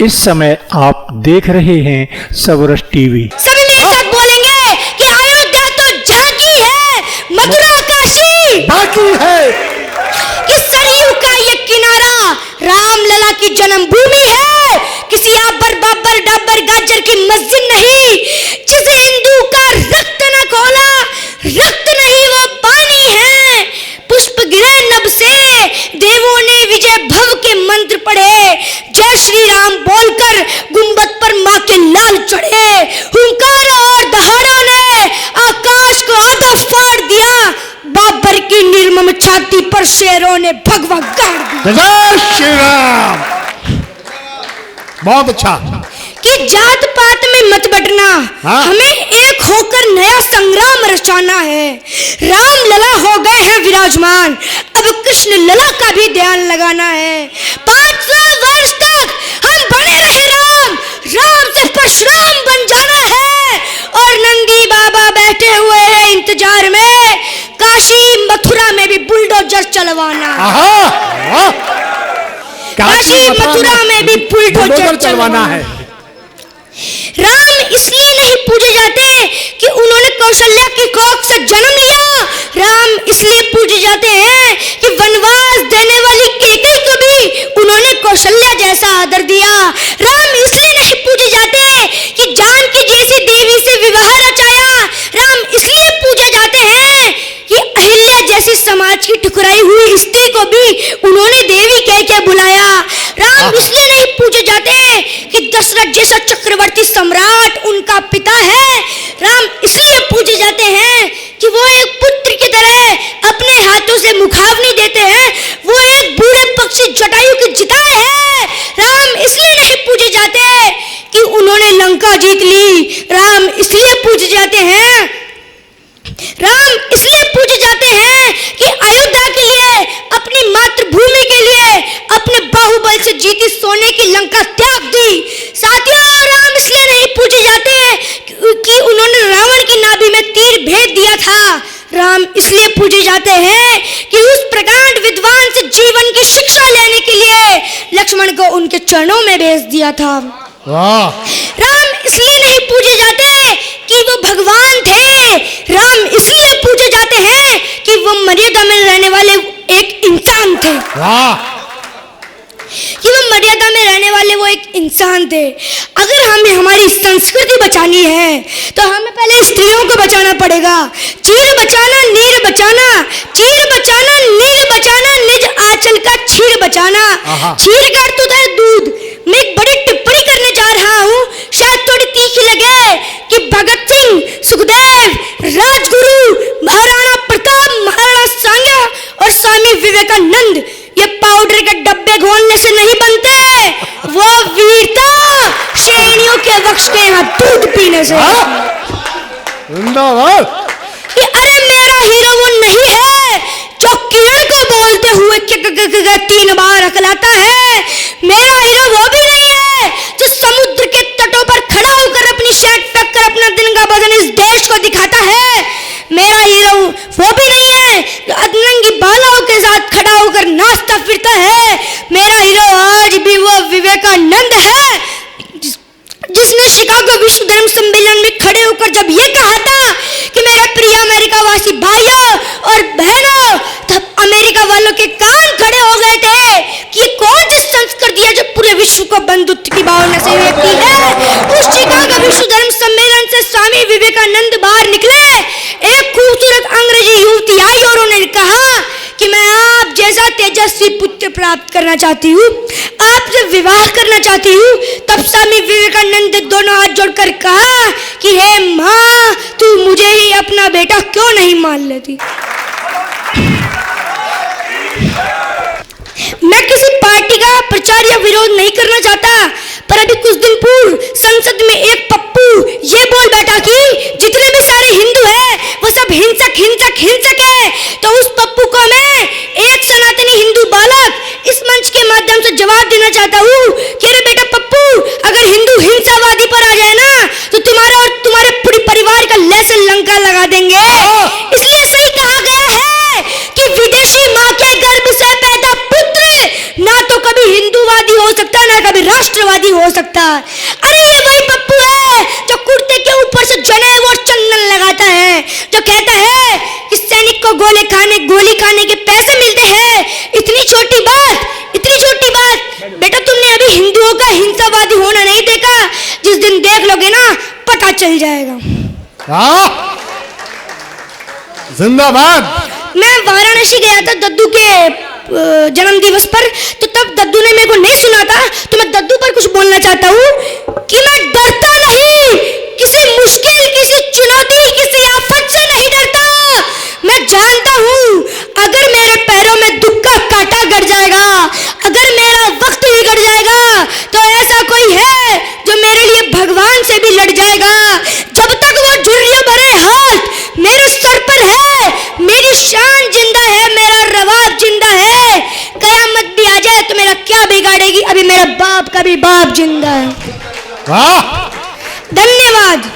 इस समय आप देख रहे हैं सबरस टीवी। सभी मेरे साथ बोलेंगे कि अयोध्या तो झांकी है, मथुरा काशी बाकी है, कि सरयू का ये किनारा रामलला की जन्मभूमि है, किसी आबर बाबर डाबर गाजर की मस्जिद नहीं, जिसे हिंदू का रक्त न खोला, रक्त नहीं वो पानी है। पुष्प गिरे नभ से, देवों ने विजय भव के मंत्र पढ़े, जय श्री राम बोलकर गुंबद पर मां के लाल चढ़े, हुंकारों और दहाड़ों ने आकाश को आधा फाड़ दिया, बाबर की निर्मम छाती पर शेरों ने भगवा गाड़ दिया। जय श्री राम। बहुत अच्छा। कि जात पात में मत बटना, हमें एक होकर नया संग्राम रचाना है। राम लला हो गए हैं विराजमान, अब कृष्ण लला का भी ध्यान लगाना है। 500 वर्ष तक हम बने रहे राम, राम से परशुराम बन जाना है। और नंदी बाबा बैठे हुए हैं इंतजार में, काशी मथुरा में भी बुलडोजर चलवाना है। काशी मथुरा में भी बुलडोजर चलवाना है। राम इसलिए नहीं पूजे जाते कि उन्होंने कौशल्या की कोख से जन्म लिया, राम इसलिए पूजे जाते हैं कि वनवास देने वाली कैकेयी को भी उन्होंने कौशल्या जैसा आदर दिया। राम इसलिए नहीं पूजे जाते कि जानकी जैसी देवी से विवाह रचाया, राम इसलिए पूजे जाते हैं कि अहिल्या जैसी समाज की ठुकराई हुई स्त्री को भी उन्होंने देवी कह के बुलाया। राम इसलिए नहीं पूजे जाते कि दशरथ जैसा चक्रवर्ती सम्राट उनका पिता है, राम इसलिए पूजे जाते हैं कि वो एक पुत्र की तरह अपने हाथों से मुखाग्नि देते हैं, वो एक बूढ़े पक्षी जटायु की चिताएं है। राम इसलिए नहीं पूजे जाते कि उन्होंने लंका जीत ली, राम इसलिए पूजे जाते हैं, राम इसलिए पूजे जाते हैं कि अयोध्या के लिए, अपनी मातृभूमि के लिए अपने बाहुबल से जीती सोने की लंका त्याग दी। साथियों, राम इसलिए नहीं पूजे जाते कि उन्होंने रावण की नाभि में तीर भेज दिया था, राम इसलिए पूजे जाते हैं कि उस प्रकांड विद्वान से जीवन की शिक्षा लेने के लिए लक्ष्मण को उनके चरणों में भेज दिया था। राम इसलिए नहीं पूजे जाते कि वो भगवान थे, राम इसलिए पूजे जाते हैं कि वो मर्यादा में रहने वाले एक इंसान थे। कि वो मर्यादा में रहने वाले वो एक इंसान थे। अगर हमें हमारी संस्कृति बचानी है तो हमें पहले स्त्रियों को बचाना पड़ेगा। चीर बचाना नीर बचाना, चीर बचाना नीर बचाना, निज आंचल का चीर बचाना। चीर का अर्थ होता है दूध। मैं एक बड़ी टिप्पणी करने जा रहा हूँ, शायद थोड़ी तीखी लगे, कि भगत सिंह, सुखदेव, राजगुरु, महाराणा प्रताप, महाराणा सांगा और स्वामी विवेकानंद ये पाउडर के डब्बे घोलने से नहीं बनते, वो वीरता श्रेणियों के वक्ष के यहाँ दूध पीने से। अरे मेरा हीरो वो नहीं है जो कीड़े को बोलते हुए 3 बार हकलाता है, मेरा हीरो वो भी नहीं है जो समुद्र के तटों पर खड़ा होकर अपनी शर्ट फेंक कर अपना दिन का वजन इस देश को दिखाता है, मेरा हीरो वो भी नहीं है जो अदनंगी बालाओं के साथ खड़ा होकर नाचता फिरता है, मेरा हीरो आज भी वो विवेकानंद है जिसने शिकागो विश्व धर्म सम्मेलन में खड़े होकर जब ये कहा था कि मेरे प्रिय अमेरिका वासी भाइयों और बहनों, तब अमेरिका वालों के कान खड़े हो गए थे कि ये कौन सी संस्कृति है जो पूरे विश्व को बंधुत्व की भावना से लेती है। उस शिकागो विश्व धर्म सम्मेलन से स्वामी विवेकानंद बाहर निकले, एक खूबसूरत अंग्रेजी युवती आई और उन्होंने कहा कि मैं आप जैसा तेजस्वी पुत्र प्राप्त करना चाहती हूँ, आपसे विवाह करना चाहती हूँ। तब स्वामी विवेकानंद ने दोनों हाथ जोड़कर कहा कि हे माँ, तू मुझे ही अपना बेटा क्यों नहीं मान लेती। मैं किसी पार्टी का प्रचार या विरोध नहीं करना चाहता, पर अभी कुछ दिन पूर्व संसद में एक पप्पू ये बोल बैठा कि जितने भी सारे हिंदू हैं वो सब हिंसक हिंसक हिंसक है। तो उस पप्पू को मैं एक सनातनी हिंदू बालक इस मंच के माध्यम से जवाब देना चाहता हूँ कि अरे बेटा पप्पू, अगर हिंदू हिंसावादी पर आ जाए ना तो तुम्हारे और तुम्हारे पूरे परिवार का लहसुन लंका लगा देंगे। इसलिए सही कहा गया है कि विदेशी माँ के गर्भ से पैदा पुत्र ना तो कभी हिंदूवादी हो सकता, ना कभी राष्ट्रवादी सकता। अरे ये वही पप्पू है जो कुर्ते के ऊपर से जनेब और चंदन लगाता है, जो कहता है कि सैनिक को गोली खाने के पैसे मिलते हैं। इतनी छोटी बात बेटा, तुमने अभी हिंदुओं का हिंसावादी होना नहीं देखा। जिस दिन देख लोगे ना पता चल जाएगा। जिंदाबाद। मैं वाराणसी गया था दद्दू के जन्म दिवस पर, तो तब दद्दू ने मेरे को नहीं सुना था, तो मैं दद्दू पर कुछ बोलना चाहता हूँ कि मैं डरता नहीं, किसी मुश्किल, किसी चुनौती, किसी आफत से नहीं डरता। मैं जानता हूँ अगर मेरे पैरों में दुख का कांटा गड़ जाएगा, अगर मेरा वक्त बिगड़ जाएगा, तो ऐसा कोई है जो मेरे लिए भगवान से भी लड़ जाएगा। जब तक वो झुर्रियों भरे हाथ मेरे सर पर है, मेरी शान जिंदा है, मेरा रवाब जिंदा है। कयामत भी आ जाए तो मेरा क्या बिगाड़ेगी, अभी मेरे बाप का भी बाप जिंदा है। वाह, धन्यवाद।